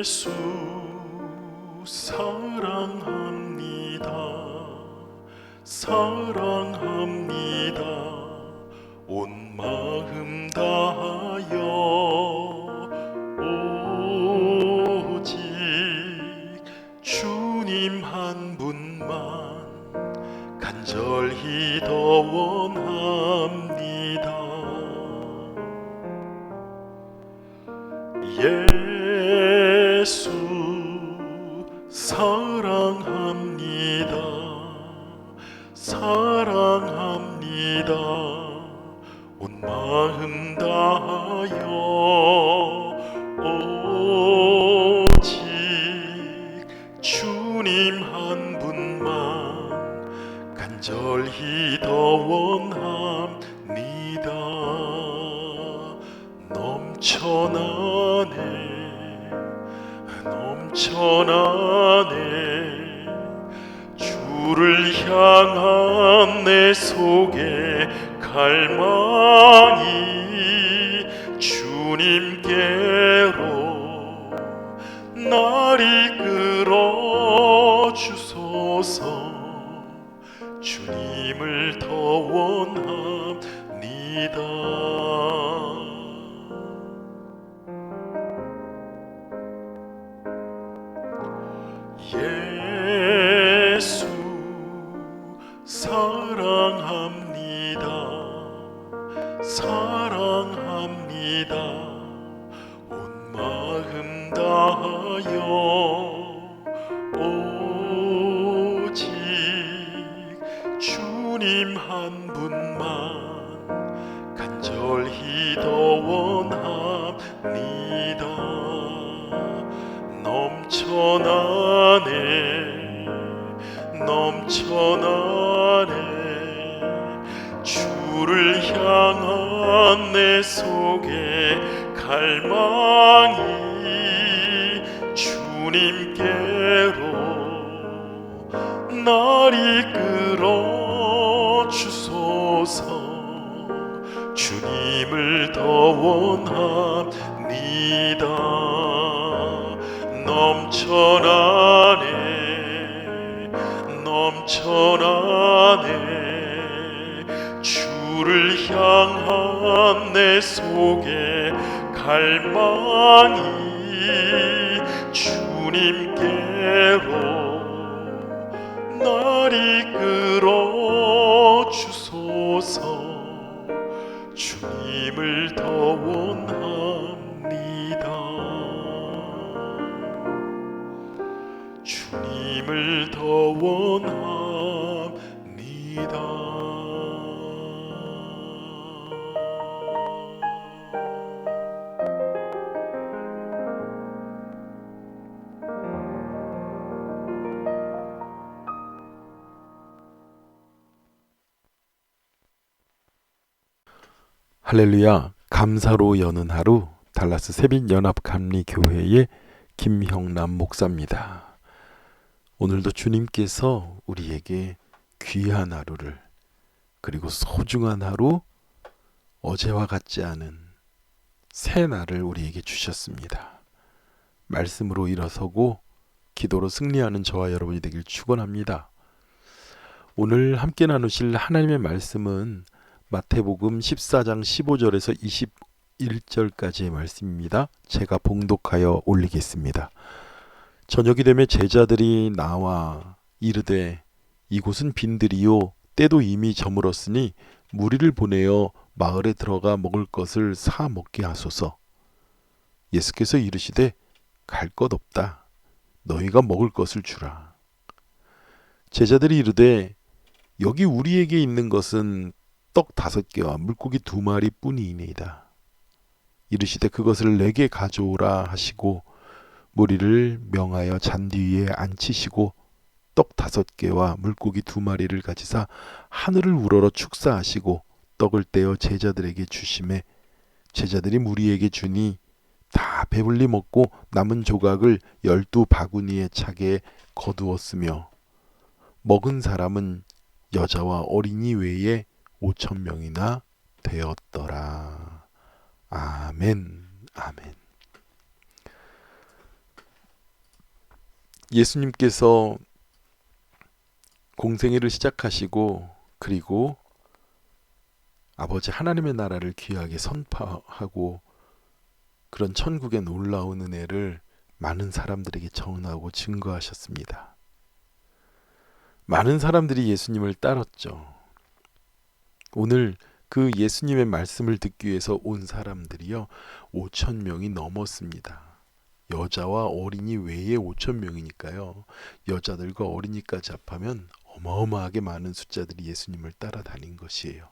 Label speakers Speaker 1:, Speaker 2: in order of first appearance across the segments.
Speaker 1: 예수 사랑합니다. 사랑합니다. 온 마음 다하여 오직 주님 한 분만 간절히 더 원합니다. 예수 사랑합니다. 사랑합니다. 온 마음 다하여 오직 주님 한 분만 간절히 더 원합니다. 넘쳐나네 주를 향한 내 속에 갈망이 주님께로 날 이끌어 주소서. 주님을 더 원합니다. 예수 사랑합니다. 사랑합니다. 온 마음 다하여 오직 주님 한 분만 간절히 더 원합니다. 넘쳐나네 주를 향한 내 속에 갈망이 주님께로 날 이끌어 주소서. 주님을 더 원합니다. 넘쳐나네 주를 향한 내 속에 갈망이 주님께로 날 이끌어 주소서. 주님을 더 원합니다. 주님을 더 원합니다.
Speaker 2: 할렐루야. 감사로 여는 하루, 달라스 새빛연합감리교회의 김형남 목사입니다. 오늘도 주님께서 우리에게 귀한 하루를, 그리고 소중한 하루, 어제와 같지 않은 새 날을 우리에게 주셨습니다. 말씀으로 일어서고 기도로 승리하는 저와 여러분이 되길 축원합니다. 오늘 함께 나누실 하나님의 말씀은 마태복음 14장 15절에서 21절까지의 말씀입니다. 제가 봉독하여 올리겠습니다. 저녁이 되매 제자들이 나와 이르되 이곳은 빈들이요 때도 이미 저물었으니 무리를 보내어 마을에 들어가 먹을 것을 사 먹게 하소서. 예수께서 이르시되 갈 것 없다. 너희가 먹을 것을 주라. 제자들이 이르되 여기 우리에게 있는 것은 떡 5개와 물고기 2마리 뿐이니이다. 이르시되 그것을 내게 가져오라 하시고 무리를 명하여 잔디 위에 앉히시고 떡 5개와 물고기 2마리를 가지사 하늘을 우러러 축사하시고 떡을 떼어 제자들에게 주시매 제자들이 무리에게 주니 다 배불리 먹고 남은 조각을 12바구니에 차게 거두었으며 먹은 사람은 여자와 어린이 외에 5,000명이나 되었더라. 아멘. 아멘. 예수님께서 공생애를 시작하시고 그리고 아버지 하나님의 나라를 귀하게 선포하고 그런 천국의 놀라운 은혜를 많은 사람들에게 전하고 증거하셨습니다. 많은 사람들이 예수님을 따랐죠. 오늘 그 예수님의 말씀을 듣기 위해서 온 사람들이요 5천 명이 넘었습니다. 여자와 어린이 외에 5천 명이니까요. 여자들과 어린이까지 합하면 어마어마하게 많은 숫자들이 예수님을 따라다닌 것이에요.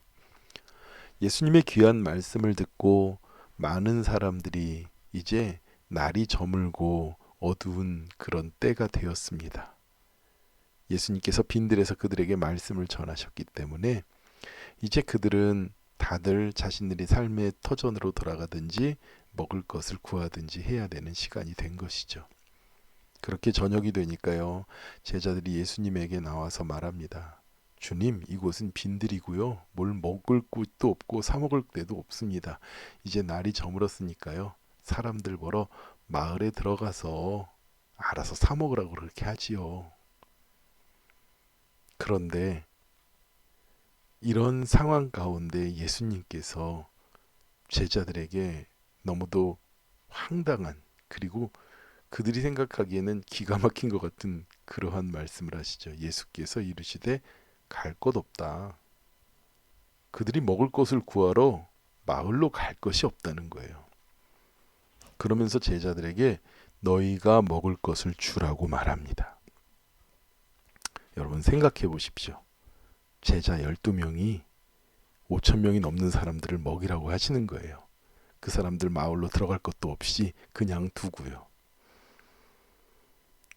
Speaker 2: 예수님의 귀한 말씀을 듣고 많은 사람들이 이제 날이 저물고 어두운 그런 때가 되었습니다. 예수님께서 빈들에서 그들에게 말씀을 전하셨기 때문에 이제 그들은 다들 자신들의 삶의 터전으로 돌아가든지 먹을 것을 구하든지 해야 되는 시간이 된 것이죠. 그렇게 저녁이 되니까요. 제자들이 예수님에게 나와서 말합니다. 주님, 이곳은 빈들이고요. 뭘 먹을 곳도 없고 사 먹을 데도 없습니다. 이제 날이 저물었으니까요. 사람들 보러 마을에 들어가서 알아서 사 먹으라고 그렇게 하지요. 그런데 이런 상황 가운데 예수님께서 제자들에게 너무도 황당한 그리고 그들이 생각하기에는 기가 막힌 것 같은 그러한 말씀을 하시죠. 예수께서 이르시되 갈 곳 없다. 그들이 먹을 것을 구하러 마을로 갈 것이 없다는 거예요. 그러면서 제자들에게 너희가 먹을 것을 주라고 말합니다. 여러분 생각해 보십시오. 제자 12명이 5천 명이 넘는 사람들을 먹이라고 하시는 거예요. 그 사람들 마을로 들어갈 것도 없이 그냥 두고요.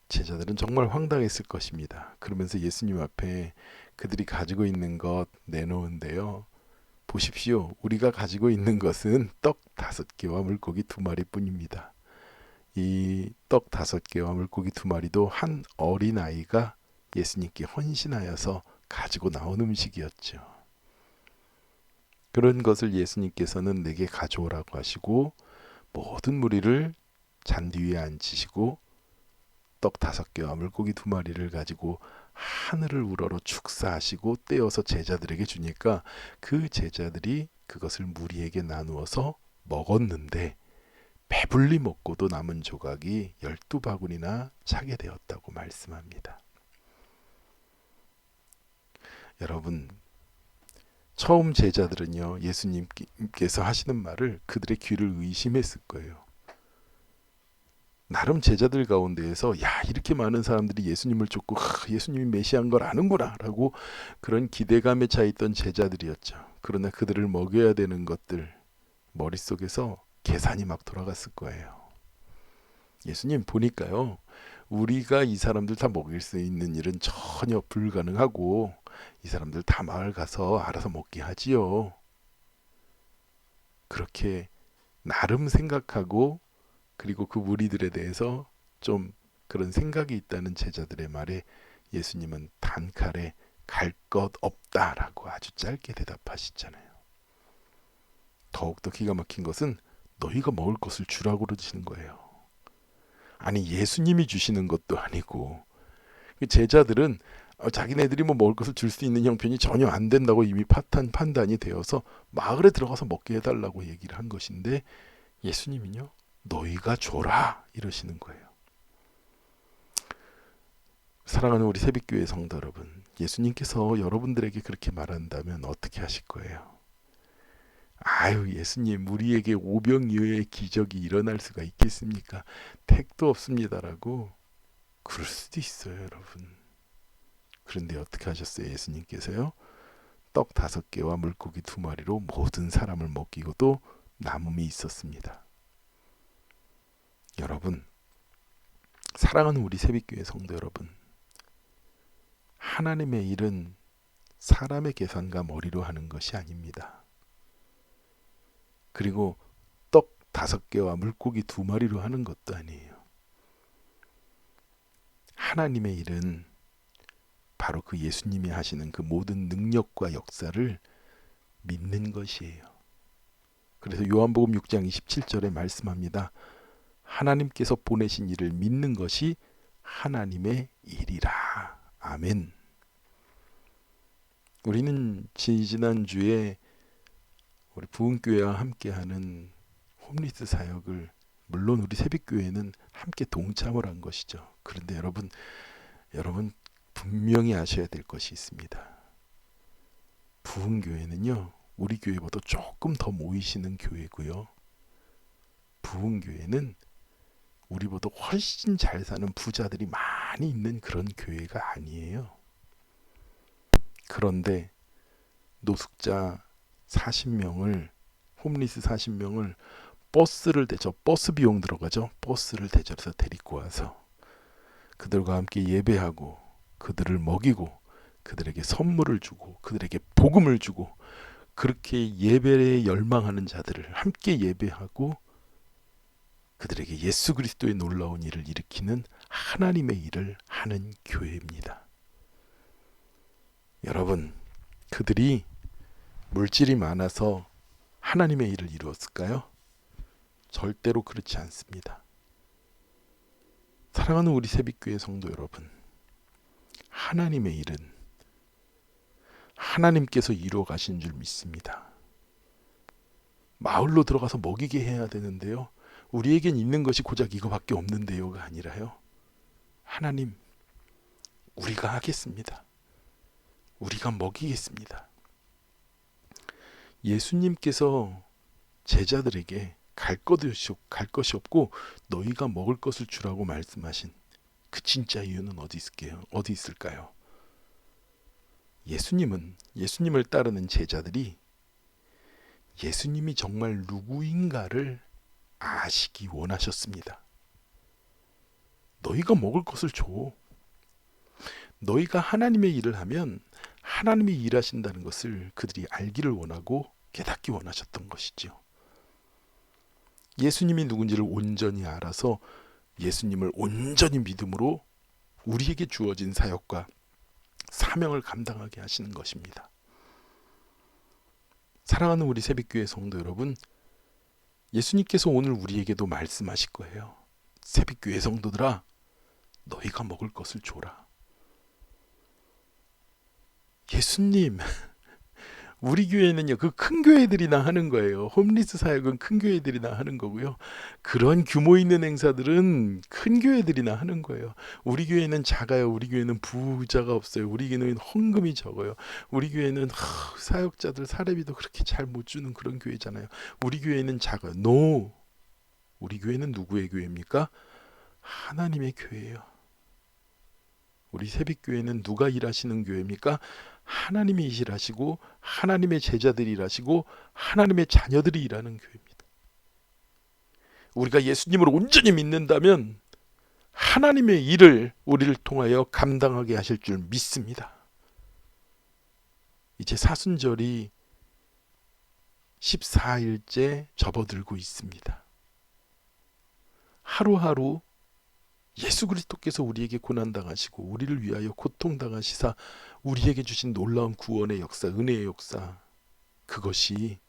Speaker 2: 제자들은 정말 황당했을 것입니다. 그러면서 예수님 앞에 그들이 가지고 있는 것 내놓은데요. 보십시오. 우리가 가지고 있는 것은 떡 5개와 물고기 2마리 뿐입니다. 이 떡 5개와 물고기 2마리도 한 어린아이가 예수님께 헌신하여서 가지고 나온 음식이었죠. 그런 것을 예수님께서는 내게 가져오라고 하시고 모든 무리를 잔디 위에 앉히시고 떡 5개와 물고기 2마리를 가지고 하늘을 우러러 축사하시고 떼어서 제자들에게 주니까 그 제자들이 그것을 무리에게 나누어서 먹었는데 배불리 먹고도 남은 조각이 12바구니나 차게 되었다고 말씀합니다. 여러분, 처음 제자들은요 예수님께서 하시는 말을 그들의 귀를 의심했을 거예요. 나름 제자들 가운데에서 야 이렇게 많은 사람들이 예수님을 쫓고 예수님이 메시아인 걸 아는구나 라고 그런 기대감에 차 있던 제자들이었죠. 그러나 그들을 먹여야 되는 것들 머릿속에서 계산이 막 돌아갔을 거예요. 예수님 보니까요 우리가 이 사람들 다 먹일 수 있는 일은 전혀 불가능하고 이 사람들 다 마을 가서 알아서 먹게 하지요. 그렇게 나름 생각하고 그리고 그 무리들에 대해서 좀 그런 생각이 있다는 제자들의 말에 예수님은 단칼에 갈 것 없다라고 아주 짧게 대답하시잖아요. 더욱더 기가 막힌 것은 너희가 먹을 것을 주라고 그러시는 거예요. 아니 예수님이 주시는 것도 아니고 제자들은 자기네들이 뭐 먹을 것을 줄 수 있는 형편이 전혀 안 된다고 이미 판단이 되어서 마을에 들어가서 먹게 해달라고 얘기를 한 것인데 예수님은요 너희가 줘라 이러시는 거예요. 사랑하는 우리 새벽교회 성도 여러분, 예수님께서 여러분들에게 그렇게 말한다면 어떻게 하실 거예요? 아유 예수님 우리에게 오병이어의 기적이 일어날 수가 있겠습니까? 택도 없습니다라고 그럴 수도 있어요 여러분. 그런데 어떻게 하셨어요? 예수님께서요 떡 5개와 물고기 2마리로 모든 사람을 먹이고도 남음이 있었습니다. 여러분 사랑하는 우리 새벽교회 성도 여러분, 하나님의 일은 사람의 계산과 머리로 하는 것이 아닙니다. 그리고 떡 5개와 물고기 2마리로 하는 것도 아니에요. 하나님의 일은 바로 그 예수님이 하시는 그 모든 능력과 역사를 믿는 것이에요. 그래서 요한복음 6장 27절에 말씀합니다. 하나님께서 보내신 일을 믿는 것이 하나님의 일이라. 아멘. 우리는 지난주에 우리 부흥교회와 함께하는 홈리스 사역을 물론 우리 새벽교회는 함께 동참을 한 것이죠. 그런데 여러분 분명히 아셔야 될 것이 있습니다. 부흥교회는요, 우리 교회보다 조금 더 모이시는 교회고요. 부흥교회는 우리보다 훨씬 잘 사는 부자들이 많이 있는 그런 교회가 아니에요. 그런데 노숙자 40명을, 홈리스 40명을 버스 비용 들어가죠. 버스를 대절해서 데리고 와서 그들과 함께 예배하고 그들을 먹이고 그들에게 선물을 주고 그들에게 복음을 주고 그렇게 예배에 열망하는 자들을 함께 예배하고 그들에게 예수 그리스도의 놀라운 일을 일으키는 하나님의 일을 하는 교회입니다. 여러분, 그들이 물질이 많아서 하나님의 일을 이루었을까요? 절대로 그렇지 않습니다. 사랑하는 우리 새벽교회 성도 여러분, 하나님의 일은 하나님께서 이루어 가신 줄 믿습니다. 마을로 들어가서 먹이게 해야 되는데요, 우리에겐 있는 것이 고작 이거밖에 없는데요가 아니라요, 하나님, 우리가 하겠습니다. 우리가 먹이겠습니다. 예수님께서 제자들에게 갈 것이 없고 너희가 먹을 것을 주라고 말씀하신 그 진짜 이유는 어디 있을까요? 예수님을 따르는 제자들이 예수님이 정말 누구인가를 아시기 원하셨습니다. 너희가 먹을 것을 줘. 너희가 하나님의 일을 하면 하나님이 일하신다는 것을 그들이 알기를 원하고 깨닫기 원하셨던 것이죠. 예수님이 누군지를 온전히 알아서 예수님을 온전히 믿음으로 우리에게 주어진 사역과 사명을 감당하게 하시는 것입니다. 사랑하는 우리 새벽교회 성도 여러분, 예수님께서 오늘 우리에게도 말씀하실 거예요. 새벽교회 성도들아, 너희가 먹을 것을 줘라. 예수님, 우리 교회는요, 그 큰 교회들이나 하는 거예요. 홈리스 사역은 큰 교회들이나 하는 거고요. 그런 규모 있는 행사들은 큰 교회들이나 하는 거예요. 우리 교회는 작아요. 우리 교회는 부자가 없어요. 우리 교회는 헌금이 적어요. 우리 교회는 사역자들 사례비도 그렇게 잘 못 주는 그런 교회잖아요. 우리 교회는 작아요. No! 우리 교회는 누구의 교회입니까? 하나님의 교회예요. 우리 새벽교회는 누가 일하시는 교회입니까? 하나님이 일하시고 하나님의 제자들이 일하시고 하나님의 자녀들이 일하는 교회입니다. 우리가 예수님을 온전히 믿는다면 하나님의 일을 우리를 통하여 감당하게 하실 줄 믿습니다. 이제 사순절이 14일째 접어들고 있습니다. 하루하루 예수 그리스도께서 우리에게 고난당하시고 우리를 위하여 고통당하시사 우리에게 주신 놀라운 구원의 역사, 은혜의 역사, 그것이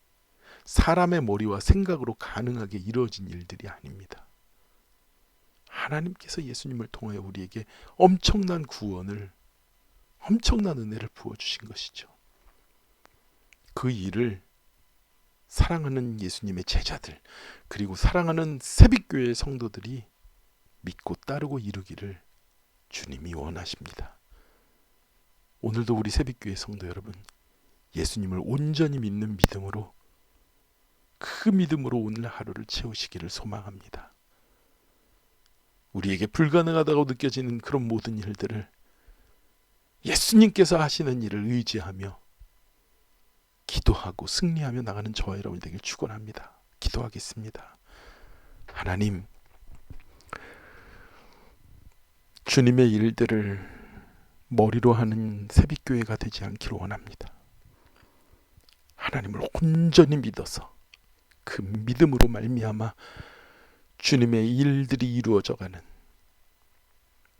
Speaker 2: 사람의 머리와 생각으로 가능하게 이루어진 일들이 아닙니다. 하나님께서 예수님을 통하여 우리에게 엄청난 구원을, 엄청난 은혜를 부어주신 것이죠. 그 일을 사랑하는 예수님의 제자들, 그리고 사랑하는 새벽교회의 성도들이 믿고 따르고 이루기를 주님이 원하십니다. 오늘도 우리 새벽교회 성도 여러분, 예수님을 온전히 믿는 믿음으로, 그 믿음으로 오늘 하루를 채우시기를 소망합니다. 우리에게 불가능하다고 느껴지는 그런 모든 일들을 예수님께서 하시는 일을 의지하며 기도하고 승리하며 나가는 저와 여러분이 되길 축원합니다. 기도하겠습니다. 하나님, 주님의 일들을 머리로 하는 새벽교회가 되지 않기를 원합니다. 하나님을 온전히 믿어서 그 믿음으로 말미암아 주님의 일들이 이루어져가는,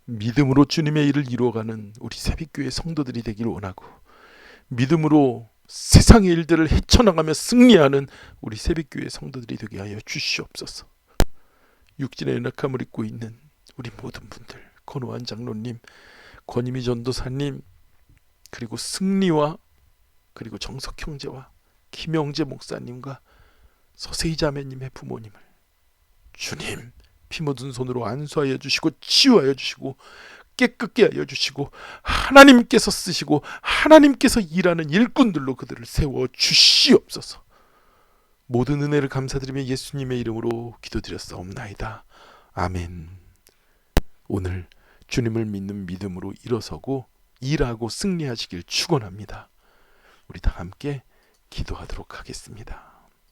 Speaker 2: 믿음으로 주님의 일을 이루어가는 우리 새벽교회 성도들이 되기를 원하고, 믿음으로 세상의 일들을 헤쳐나가며 승리하는 우리 새벽교회 성도들이 되게 하여 주시옵소서. 육신의 연약함을 입고 있는 우리 모든 분들, 권호환 장로님, 권희미 전도사님, 그리고 승리와 그리고 정석 형제와 김영재 목사님과 서세희 자매님의 부모님을 주님 피 묻은 손으로 안수하여 주시고 치유하여 주시고 깨끗게 하여 주시고 하나님께서 쓰시고 하나님께서 일하는 일꾼들로 그들을 세워 주시옵소서. 모든 은혜를 감사드리며 예수님의 이름으로 기도드렸사옵나이다. 아멘. 오늘 주님을 믿는 믿음으로 일어서고 일하고 승리하시길 축원합니다. 우리 다 함께 기도하도록 하겠습니다.